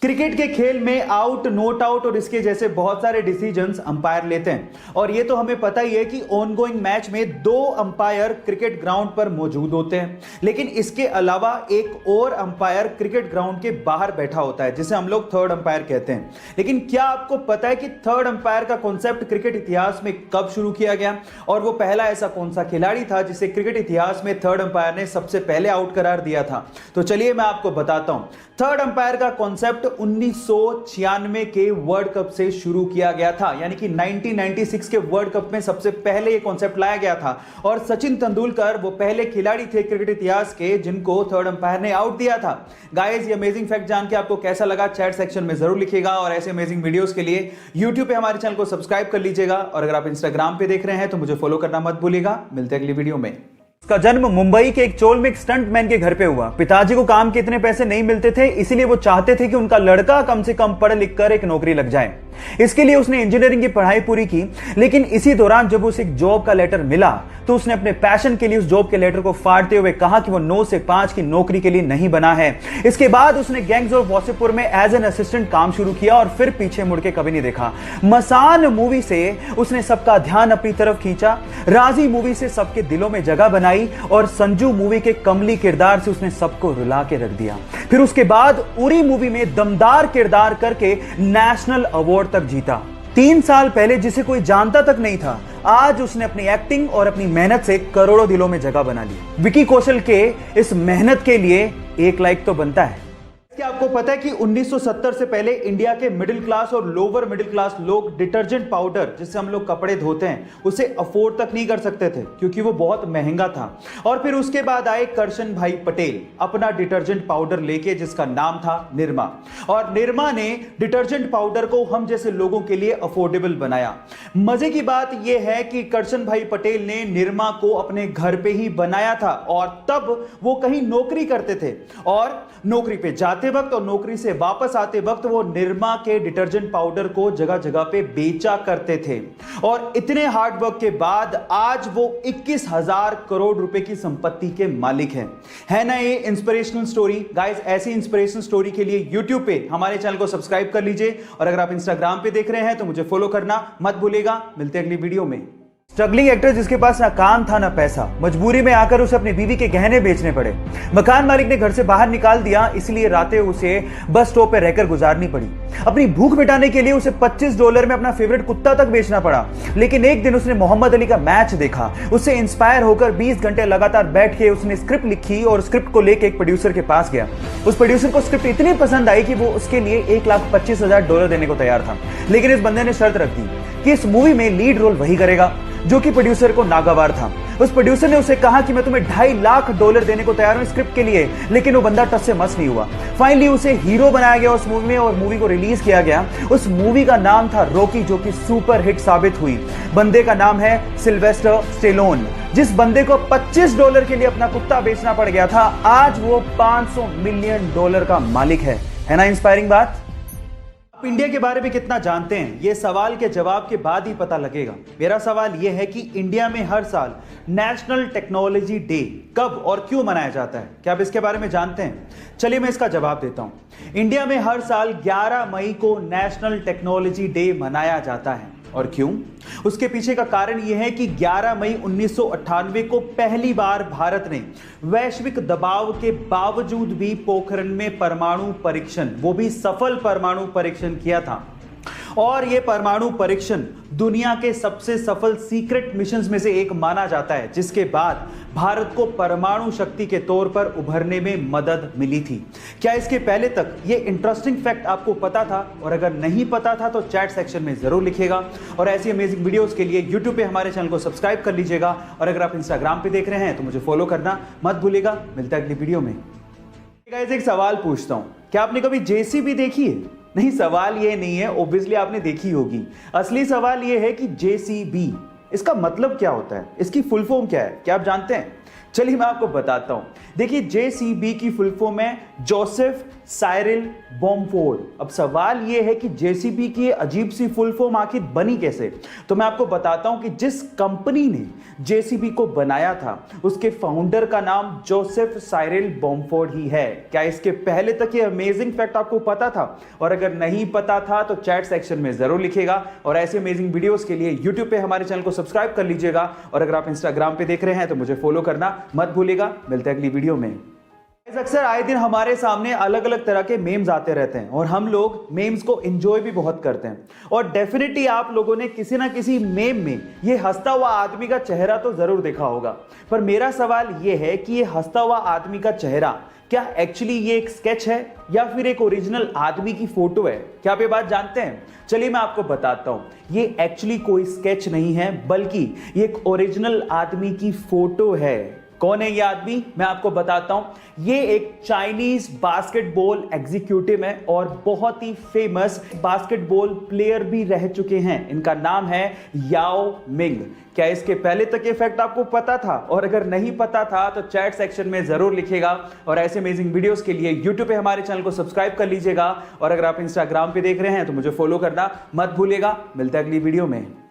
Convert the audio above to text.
Cricket के खेल में आउट, नॉट आउट और इसके जैसे बहुत सारे डिसीजंस अंपायर लेते हैं और ये तो हमें पता ही है कि ऑनगोइंग मैच में 2 अंपायर क्रिकेट ग्राउंड पर मौजूद होते हैं, लेकिन इसके अलावा एक और अंपायर क्रिकेट ग्राउंड के बाहर बैठा होता है जिसे हम लोग थर्ड अंपायर कहते हैं। लेकिन क्या आपको पता है कि थर्ड अंपायर का कॉन्सेप्ट क्रिकेट इतिहास में कब शुरू किया गया और वो पहला ऐसा कौन सा खिलाड़ी था जिसे क्रिकेट इतिहास में थर्ड अंपायर ने सबसे पहले आउट करार दिया था? तो चलिए मैं आपको बताता हूं। थर्ड अंपायर का कॉन्सेप्ट 1996 के वर्ल्ड कप से शुरू किया गया था, यानी कि 1996 के वर्ल्ड कप में सबसे पहले यह कॉन्सेप्ट लाया गया था और सचिन तेंदुलकर वो पहले खिलाड़ी थे क्रिकेट इतिहास के जिनको थर्ड अंपायर ने आउट दिया था। गाइस, ये अमेजिंग फैक्ट जान के आपको कैसा लगा चैट सेक्शन में जरूर लिखिएगा और ऐसे अमेजिंग वीडियोस के लिए यूट्यूब पे हमारे चैनल को सब्सक्राइब कर लीजिएगा और अगर आप इंस्टाग्राम पे देख रहे हैं तो मुझे फॉलो करना मत भूलिएगा। मिलते हैं अगली वीडियो में। उसका जन्म मुंबई के एक चोल में एक स्टंटमैन के घर पे हुआ। पिताजी को काम के इतने पैसे नहीं मिलते थे, इसीलिए वो चाहते थे कि उनका लड़का कम से कम पढ़ लिख कर एक नौकरी लग जाए। इसके लिए उसने इंजीनियरिंग की पढ़ाई पूरी की, लेकिन इसी दौरान जब उसे एक जॉब का लेटर मिला तो उसने अपने पैशन के लिए उस जॉब के लेटर को फाड़ते हुए कहा कि वो 9 से 5 की नौकरी के लिए नहीं बना है। इसके बाद उसने गैंग्स ऑफ वासेपुर में एज एन असिस्टेंट काम शुरू किया और फिर पीछे मुड़ के कभी नहीं देखा। मसान मूवी से उसने सबका ध्यान अपनी तरफ खींचा, राजी मूवी से सबके दिलों में जगह बनाई और संजू मूवी के कमली किरदार से उसने सबको रुला के रख दिया। फिर उसके बाद उरी मूवी में दमदार किरदार करके नेशनल अवार्ड तक जीता। 3 साल पहले जिसे कोई जानता तक नहीं था, आज उसने अपनी एक्टिंग और अपनी मेहनत से करोड़ों दिलों में जगह बना ली। विकी कौशल के इस मेहनत के लिए 1 लाइक तो बनता है। क्या आपको पता है कि 1970 से पहले इंडिया के मिडिल क्लास और लोअर मिडिल क्लास लोग डिटर्जेंट पाउडर जिससे हम लोग कपड़े धोते हैं उसे अफोर्ड तक नहीं कर सकते थे क्योंकि वो बहुत महंगा था। और फिर उसके बाद आए करशन भाई पटेल अपना डिटर्जेंट पाउडर लेके जिसका नाम था निरमा, और निरमा ने डिटर्जेंट पाउडर को हम जैसे लोगों के लिए अफोर्डेबल बनाया। मजे की बात यह है कि करशन भाई पटेल ने निरमा को अपने घर पे ही बनाया था और तब वो कहीं नौकरी करते थे और नौकरी पे जाते वक्त और नौकरी से वापस आते वक्त वो निरमा के डिटर्जेंट पाउडर को जगह जगह पे बेचा करते थे। और इतने हार्ड वर्क के बाद आज वो 21,000 करोड़ रुपए की संपत्ति के मालिक हैं। है ना ये इंस्पिरेशनल स्टोरी? गाइस, ऐसी इंस्पिरेशनल स्टोरी के लिए यूट्यूब पे हमारे चैनल को सब्सक्राइब कर लीजिए और अगर आप इंस्टाग्राम पे देख रहे हैं तो मुझे फॉलो करना मत भूलिएगा। मिलते हैं अगली वीडियो में। स्ट्रगलिंग एक्टर जिसके पास ना काम था ना पैसा, मजबूरी में आकर उसे अपनी बीवी के गहने बेचने पड़े। मकान मालिक ने घर से बाहर निकाल दिया, इसलिए रातें उसे बस स्टॉप पर रहकर गुजारनी पड़ी। अपनी भूख मिटाने के लिए उसे $25 में अपना फेवरेट कुत्ता तक बेचना पड़ा। लेकिन एक दिन उसने मोहम्मद अली का मैच देखा, उससे इंस्पायर होकर 20 घंटे लगातार बैठ के उसने स्क्रिप्ट लिखी और स्क्रिप्ट को लेकर एक प्रोड्यूसर के पास गया। उस प्रोड्यूसर को स्क्रिप्ट इतनी पसंद आई कि वो उसके लिए $1,25,000 देने को तैयार था। लेकिन इस बंदे ने शर्त रख दी कि इस मूवी में लीड रोल वही करेगा जो कि प्रोड्यूसर को नागवार था। उस प्रोड्यूसर ने उसे कहा कि मैं तुम्हें $2.5 लाख देने को तैयार हूं स्क्रिप्ट के लिए, लेकिन वो बंदा टस से मस नहीं हुआ। फाइनली उसे हीरो बनाया गया उस मूवी में और मूवी को रिलीज किया गया। उस मूवी का नाम था रॉकी, जो कि सुपर हिट साबित हुई। बंदे का नाम है सिल्वेस्टर स्टेलोन। जिस बंदे को $25 के लिए अपना कुत्ता बेचना पड़ गया था, आज वो $500 मिलियन का मालिक है ना इंस्पायरिंग बात? इंडिया के बारे में कितना जानते हैं, यह सवाल के जवाब के बाद ही पता लगेगा। मेरा सवाल यह है कि इंडिया में हर साल नेशनल टेक्नोलॉजी डे कब और क्यों मनाया जाता है? क्या आप इसके बारे में जानते हैं? चलिए मैं इसका जवाब देता हूं। इंडिया में हर साल 11 मई को नेशनल टेक्नोलॉजी डे मनाया जाता है। और क्यों? उसके पीछे का कारण यह है कि 11 मई 1998 को पहली बार भारत ने वैश्विक दबाव के बावजूद भी पोखरण में परमाणु परीक्षण, वो भी सफल परमाणु परीक्षण किया था। और यह परमाणु परीक्षण दुनिया के सबसे सफल सीक्रेट मिशंस में से एक माना जाता है, जिसके बाद भारत को परमाणु शक्ति के तौर पर उभरने में मदद मिली थी। क्या इसके पहले तक यह इंटरेस्टिंग फैक्ट आपको पता था? और अगर नहीं पता था तो चैट सेक्शन में जरूर लिखिएगा और ऐसी अमेजिंग वीडियोस के लिए यूट्यूब पे हमारे चैनल को सब्सक्राइब कर लीजिएगा और अगर आप इंस्टाग्राम पे देख रहे हैं तो मुझे फॉलो करना मत भूलिएगा। मिलता है अगली वीडियो में। गाइस, एक सवाल पूछता हूं, क्या आपने कभी जेसीबी देखी है? नहीं, सवाल ये नहीं है, ऑब्वियसली आपने देखी होगी। असली सवाल ये है कि जेसीबी इसका मतलब क्या होता है, इसकी फुल फॉर्म क्या है? क्या आप जानते हैं? चलिए मैं आपको बताता हूं। देखिए, जेसीबी की फुल फॉर्म है जोसेफ साइरिल बॉम्फोर्ड। अब सवाल यह है कि जेसीबी की अजीब सी फुल फॉर्म आखिर बनी कैसे? तो मैं आपको बताता हूं कि जिस कंपनी ने जेसीबी को बनाया था उसके फाउंडर का नाम जोसेफ साइरिल बॉम्फोर्ड ही है। क्या इसके पहले तक ये अमेजिंग फैक्ट आपको पता था? और अगर नहीं पता था तो चैट सेक्शन में जरूर लिखिएगा। और ऐसे अमेजिंग वीडियोस के लिए यूट्यूब पे हमारे चैनल को सब्सक्राइब कर लीजिएगा। और अगर आप इंस्टाग्राम पे देख रहे हैं तो मुझे फॉलो करना मत भूलिएगा। मिलते हैं अगली वीडियो में। अक्सर आए दिन हमारे सामने अलग अलग तरह के मेम्स आते रहते हैं और हम लोग मेम्स को एंजॉय भी बहुत करते हैं। और डेफिनेटली आप लोगों ने किसी ना किसी मेम में ये हंसता हुआ आदमी का चेहरा तो जरूर देखा होगा। पर मेरा सवाल ये है कि ये हंसता हुआ आदमी का चेहरा क्या एक्चुअली ये एक स्केच है या फिर एक ओरिजिनल आदमी की फोटो है? क्या आप ये बात जानते हैं? चलिए मैं आपको बताता हूं। ये एक्चुअली कोई स्केच नहीं है बल्कि ये एक ओरिजिनल आदमी की फोटो है। कौन है ये आदमी? मैं आपको बताता हूं। ये एक चाइनीज बास्केटबॉल एग्जीक्यूटिव है और बहुत ही फेमस बास्केटबॉल प्लेयर भी रह चुके हैं। इनका नाम है याओ मिंग। क्या इसके पहले तक ये फैक्ट आपको पता था? और अगर नहीं पता था तो चैट सेक्शन में जरूर लिखिएगा। और ऐसे अमेजिंग वीडियोस के लिए यूट्यूब पे हमारे चैनल को सब्सक्राइब कर लीजिएगा। और अगर आप इंस्टाग्राम पे देख रहे हैं तो मुझे फॉलो करना मत भूलिएगा। मिलते हैं अगली वीडियो में।